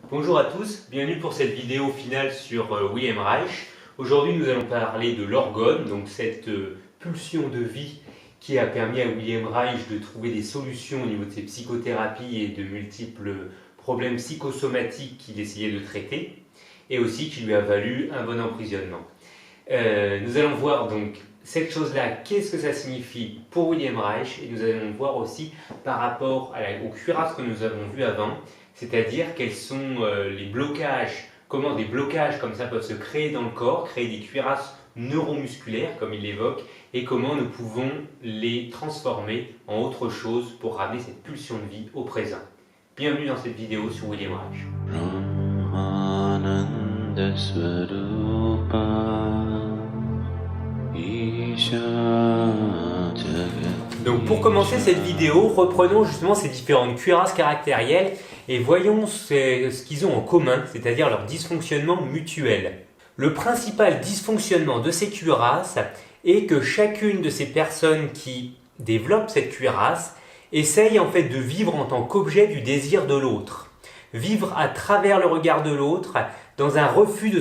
Bonjour à tous, bienvenue pour cette vidéo finale sur Wilhelm Reich. Aujourd'hui nous allons parler de l'orgone, donc cette pulsion de vie qui a permis à Wilhelm Reich de trouver des solutions au niveau de ses psychothérapies et de multiples problèmes psychosomatiques qu'il essayait de traiter, et aussi qui lui a valu un bon emprisonnement. Nous allons voir donc cette chose-là, qu'est-ce que ça signifie pour Wilhelm Reich, et nous allons voir aussi par rapport aux cuirasses que nous avons vues avant, c'est-à-dire quels sont les blocages, comment des blocages comme ça peuvent se créer dans le corps, créer des cuirasses neuromusculaires comme il l'évoque, et comment nous pouvons les transformer en autre chose pour ramener cette pulsion de vie au présent. Bienvenue dans cette vidéo sur Wilhelm Reich. Donc pour commencer cette vidéo, reprenons justement ces différentes cuirasses caractérielles et voyons ce qu'ils ont en commun, c'est-à-dire leur dysfonctionnement mutuel. Le principal dysfonctionnement de ces cuirasses est que chacune de ces personnes qui développent cette cuirasse essaye en fait de vivre en tant qu'objet du désir de l'autre. Vivre à travers le regard de l'autre, dans un refus de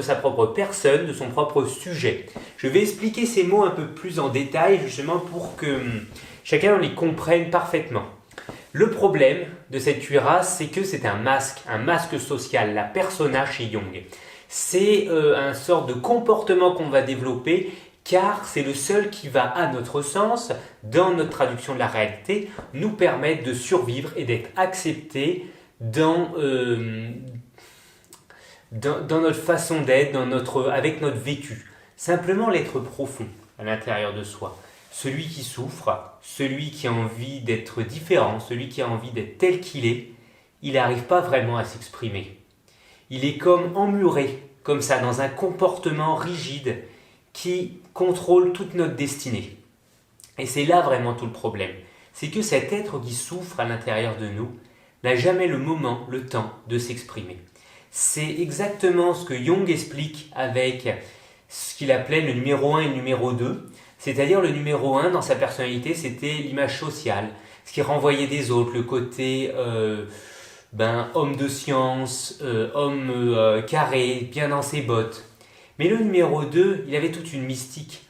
sa propre personne, de son propre sujet. Je vais expliquer ces mots un peu plus en détail, justement pour que chacun les comprenne parfaitement. Le problème de cette cuirasse, c'est que c'est un masque social, la persona chez Jung. C'est un sort de comportement qu'on va développer, car c'est le seul qui va, à notre sens, dans notre traduction de la réalité, nous permettre de survivre et d'être accepté dans notre façon d'être, avec notre vécu. Simplement l'être profond à l'intérieur de soi. Celui qui souffre, celui qui a envie d'être différent, celui qui a envie d'être tel qu'il est, il n'arrive pas vraiment à s'exprimer. Il est comme emmuré, comme ça, dans un comportement rigide qui contrôle toute notre destinée. Et c'est là vraiment tout le problème. C'est que cet être qui souffre à l'intérieur de nous n'a jamais le moment, le temps de s'exprimer. C'est exactement ce que Jung explique avec ce qu'il appelait le numéro 1 et le numéro 2. C'est-à-dire le numéro 1 dans sa personnalité, c'était l'image sociale, ce qui renvoyait des autres, le côté homme de science, homme carré, bien dans ses bottes. Mais le numéro 2, il avait toute une mystique,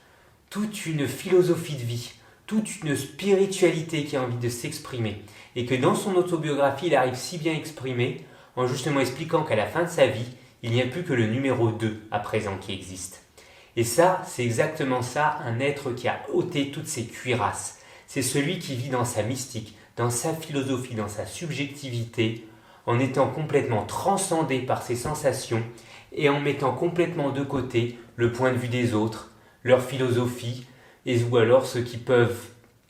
toute une philosophie de vie, toute une spiritualité qui a envie de s'exprimer. Et que dans son autobiographie, il arrive si bien exprimé, en justement expliquant qu'à la fin de sa vie, il n'y a plus que le numéro 2 à présent qui existe. Et ça, c'est exactement ça, un être qui a ôté toutes ses cuirasses. C'est celui qui vit dans sa mystique, dans sa philosophie, dans sa subjectivité, en étant complètement transcendé par ses sensations et en mettant complètement de côté le point de vue des autres, leur philosophie, ou alors ce qu'ils peuvent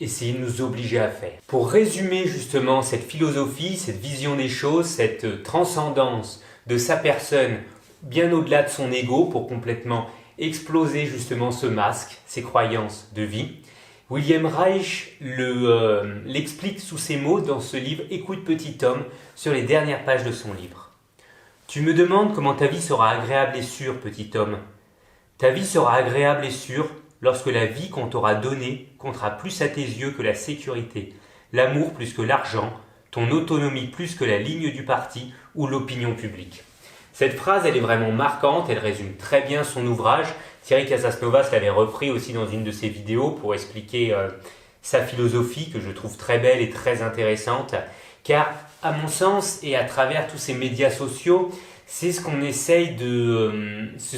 essayer de nous obliger à faire. Pour résumer justement cette philosophie, cette vision des choses, cette transcendance de sa personne bien au-delà de son ego pour complètement exploser justement ce masque, ces croyances de vie, Wilhelm Reich l'explique sous ces mots dans ce livre « Écoute petit homme » sur les dernières pages de son livre. « Tu me demandes comment ta vie sera agréable et sûre, petit homme. Ta vie sera agréable et sûre lorsque la vie qu'on t'aura donnée comptera plus à tes yeux que la sécurité, l'amour plus que l'argent, ton autonomie plus que la ligne du parti ou l'opinion publique. » Cette phrase, elle est vraiment marquante, elle résume très bien son ouvrage. Thierry Casasnovas l'avait repris aussi dans une de ses vidéos pour expliquer sa philosophie que je trouve très belle et très intéressante. Car, à mon sens, et à travers tous ces médias sociaux, c'est ce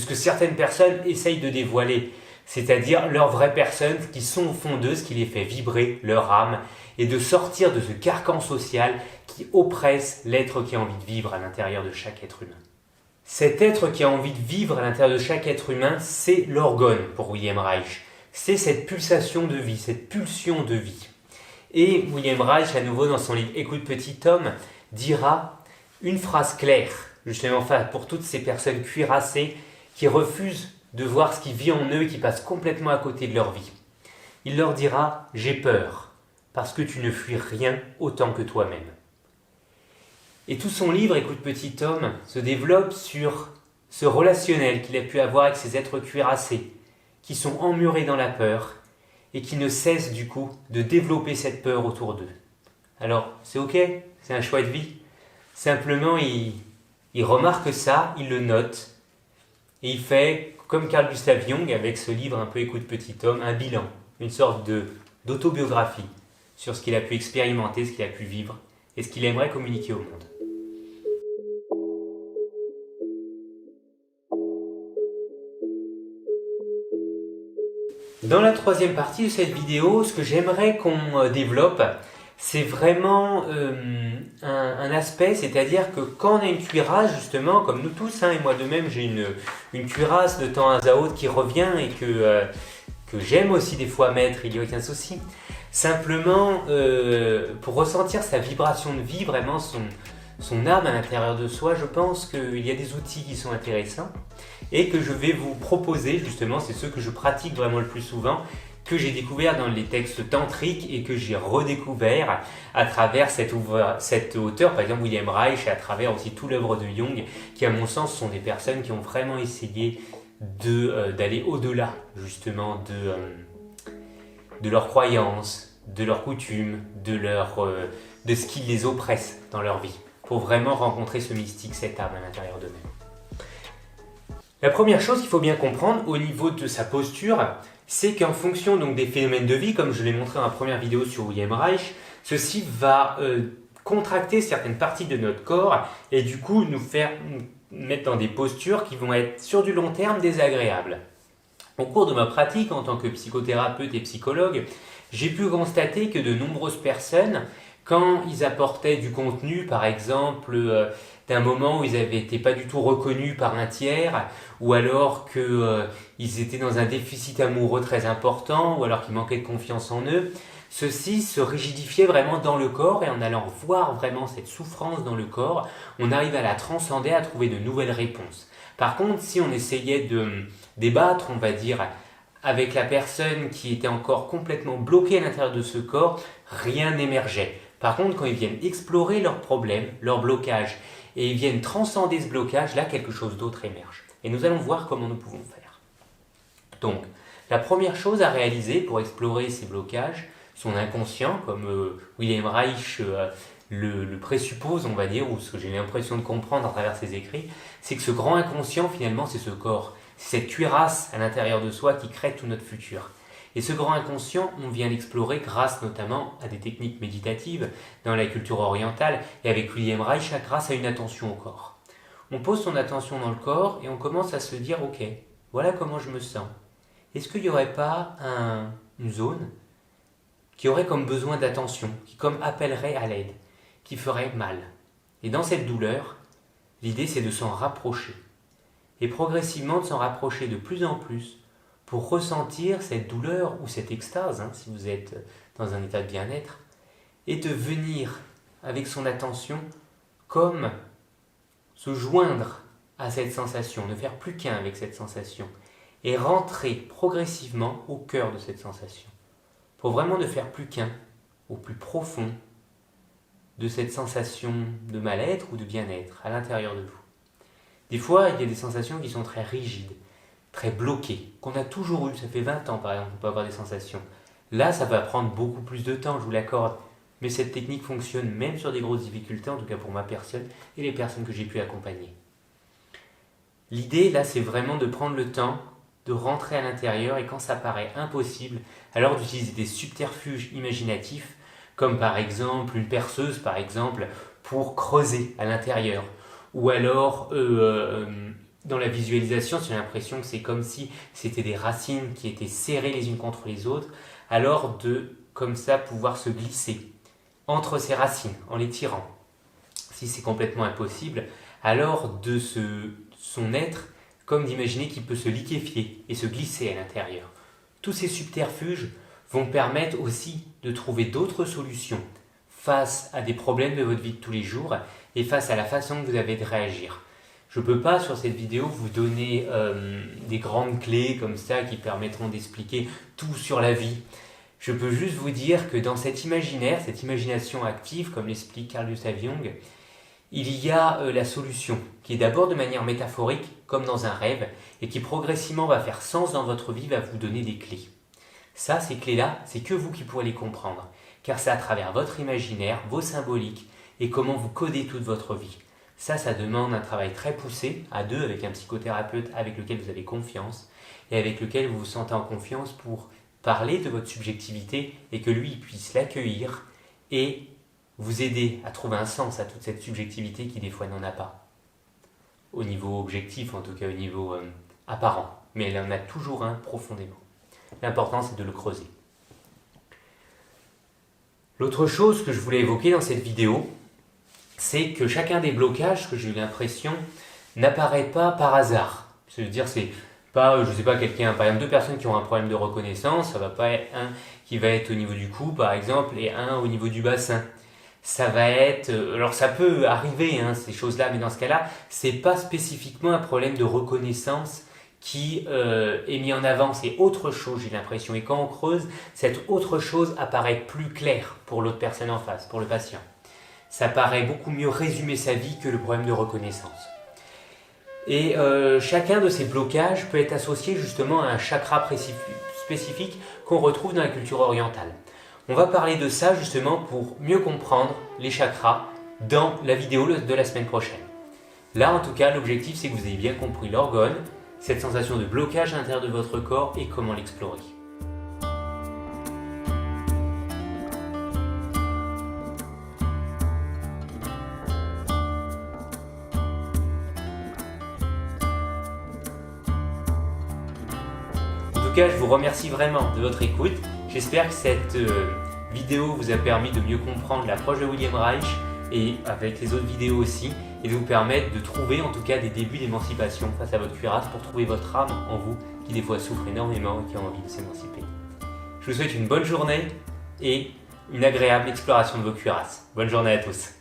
que certaines personnes essayent de dévoiler. C'est-à-dire leur vraie personne, qui sont au fond d'eux, ce qui les fait vibrer, leur âme, et de sortir de ce carcan social qui oppresse l'être qui a envie de vivre à l'intérieur de chaque être humain. Cet être qui a envie de vivre à l'intérieur de chaque être humain, c'est l'orgone pour Wilhelm Reich. C'est cette pulsation de vie, cette pulsion de vie. Et Wilhelm Reich, à nouveau dans son livre « Écoute petit homme », dira une phrase claire, justement pour toutes ces personnes cuirassées qui refusent de voir ce qui vit en eux et qui passent complètement à côté de leur vie. Il leur dira « J'ai peur, parce que tu ne fuis rien autant que toi-même ». Et tout son livre, Écoute petit homme, se développe sur ce relationnel qu'il a pu avoir avec ces êtres cuirassés, qui sont emmurés dans la peur et qui ne cessent du coup de développer cette peur autour d'eux. Alors, c'est ok, c'est un choix de vie. Simplement, il remarque ça, il le note, et il fait, comme Carl Gustav Jung, avec ce livre un peu Écoute petit homme, un bilan, une sorte d'autobiographie sur ce qu'il a pu expérimenter, ce qu'il a pu vivre, et ce qu'il aimerait communiquer au monde. Dans la troisième partie de cette vidéo, ce que j'aimerais qu'on développe, c'est vraiment un aspect, c'est-à-dire que quand on a une cuirasse, justement, comme nous tous, et moi de même, j'ai une cuirasse de temps à autre qui revient et que j'aime aussi des fois mettre, il n'y a aucun souci. Simplement, pour ressentir sa vibration de vie, vraiment son âme à l'intérieur de soi, je pense qu'il y a des outils qui sont intéressants et que je vais vous proposer, justement, c'est ceux que je pratique vraiment le plus souvent, que j'ai découvert dans les textes tantriques et que j'ai redécouvert à travers cet auteur, par exemple William Reich, et à travers aussi toute l'œuvre de Jung, qui à mon sens sont des personnes qui ont vraiment essayé d'aller au-delà justement de leurs croyances, de leurs coutumes, de ce qui les oppresse dans leur vie, pour vraiment rencontrer ce mystique, cette âme à l'intérieur d'eux-mêmes. La première chose qu'il faut bien comprendre au niveau de sa posture, c'est qu'en fonction donc des phénomènes de vie, comme je l'ai montré dans la première vidéo sur William Reich, ceci va contracter certaines parties de notre corps et du coup nous faire mettre dans des postures qui vont être sur du long terme désagréables. Au cours de ma pratique en tant que psychothérapeute et psychologue, j'ai pu constater que de nombreuses personnes, quand ils apportaient du contenu, par exemple, d'un moment où ils n'avaient été pas du tout reconnus par un tiers, ou alors qu'ils étaient dans un déficit amoureux très important, ou alors qu'ils manquaient de confiance en eux, ceci se rigidifiait vraiment dans le corps, et en allant voir vraiment cette souffrance dans le corps, on arrive à la transcender, à trouver de nouvelles réponses. Par contre, si on essayait de débattre, on va dire, avec la personne qui était encore complètement bloquée à l'intérieur de ce corps, rien n'émergeait. Par contre, quand ils viennent explorer leurs problèmes, leurs blocages, et ils viennent transcender ce blocage, là, quelque chose d'autre émerge. Et nous allons voir comment nous pouvons faire. Donc, la première chose à réaliser pour explorer ces blocages, son inconscient, comme William Reich le présuppose, on va dire, ou ce que j'ai l'impression de comprendre à travers ses écrits, c'est que ce grand inconscient, finalement, c'est ce corps. C'est cette cuirasse à l'intérieur de soi qui crée tout notre futur. Et ce grand inconscient, on vient l'explorer grâce notamment à des techniques méditatives dans la culture orientale et avec William Reich, grâce à une attention au corps. On pose son attention dans le corps et on commence à se dire « Ok, voilà comment je me sens. Est-ce qu'il n'y aurait pas une zone qui aurait comme besoin d'attention, qui comme appellerait à l'aide, qui ferait mal ?» Et dans cette douleur, l'idée c'est de s'en rapprocher. Et progressivement de s'en rapprocher de plus en plus pour ressentir cette douleur ou cette extase, si vous êtes dans un état de bien-être, et de venir avec son attention comme se joindre à cette sensation, ne faire plus qu'un avec cette sensation, et rentrer progressivement au cœur de cette sensation, pour vraiment ne faire plus qu'un, au plus profond de cette sensation de mal-être ou de bien-être à l'intérieur de vous. Des fois, il y a des sensations qui sont très rigides, très bloquées, qu'on a toujours eues, ça fait 20 ans par exemple, on peut avoir des sensations. Là, ça va prendre beaucoup plus de temps, je vous l'accorde, mais cette technique fonctionne même sur des grosses difficultés, en tout cas pour ma personne et les personnes que j'ai pu accompagner. L'idée, là, c'est vraiment de prendre le temps de rentrer à l'intérieur et quand ça paraît impossible, alors d'utiliser des subterfuges imaginatifs, comme par exemple une perceuse, par exemple, pour creuser à l'intérieur. Ou alors, dans la visualisation, j'ai l'impression que c'est comme si c'était des racines qui étaient serrées les unes contre les autres, alors de, comme ça, pouvoir se glisser entre ces racines, en les tirant. Si c'est complètement impossible, alors de son être, comme d'imaginer qu'il peut se liquéfier et se glisser à l'intérieur. Tous ces subterfuges vont permettre aussi de trouver d'autres solutions face à des problèmes de votre vie de tous les jours et face à la façon que vous avez de réagir. Je ne peux pas sur cette vidéo vous donner des grandes clés comme ça qui permettront d'expliquer tout sur la vie. Je peux juste vous dire que dans cet imaginaire, cette imagination active, comme l'explique Carl Gustav Jung, il y a la solution qui est d'abord de manière métaphorique, comme dans un rêve, et qui progressivement va faire sens dans votre vie, va vous donner des clés. Ça, ces clés-là, c'est que vous qui pourrez les comprendre, car c'est à travers votre imaginaire, vos symboliques, et comment vous codez toute votre vie. Ça demande un travail très poussé, à deux, avec un psychothérapeute avec lequel vous avez confiance et avec lequel vous vous sentez en confiance pour parler de votre subjectivité et que lui puisse l'accueillir et vous aider à trouver un sens à toute cette subjectivité qui des fois n'en a pas. Au niveau objectif, en tout cas au niveau apparent. Mais elle en a toujours un profondément. L'important, c'est de le creuser. L'autre chose que je voulais évoquer dans cette vidéo, c'est que chacun des blocages, que j'ai eu l'impression, n'apparaît pas par hasard. C'est-à-dire, c'est pas, je sais pas, quelqu'un, par exemple, deux personnes qui ont un problème de reconnaissance, ça va pas être un qui va être au niveau du cou, par exemple, et un au niveau du bassin. Ça va être, alors ça peut arriver, ces choses-là, mais dans ce cas-là, c'est pas spécifiquement un problème de reconnaissance qui est mis en avant, c'est autre chose, j'ai l'impression. Et quand on creuse, cette autre chose apparaît plus claire pour l'autre personne en face, pour le patient. Ça paraît beaucoup mieux résumer sa vie que le problème de reconnaissance. Et chacun de ces blocages peut être associé justement à un chakra spécifique qu'on retrouve dans la culture orientale. On va parler de ça justement pour mieux comprendre les chakras dans la vidéo de la semaine prochaine. Là en tout cas, l'objectif c'est que vous ayez bien compris l'orgone, cette sensation de blocage à l'intérieur de votre corps et comment l'explorer. En tout cas, je vous remercie vraiment de votre écoute. J'espère que cette vidéo vous a permis de mieux comprendre l'approche de William Reich et avec les autres vidéos aussi, et de vous permettre de trouver en tout cas des débuts d'émancipation face à votre cuirasse pour trouver votre âme en vous qui des fois souffre énormément et qui a envie de s'émanciper. Je vous souhaite une bonne journée et une agréable exploration de vos cuirasses. Bonne journée à tous.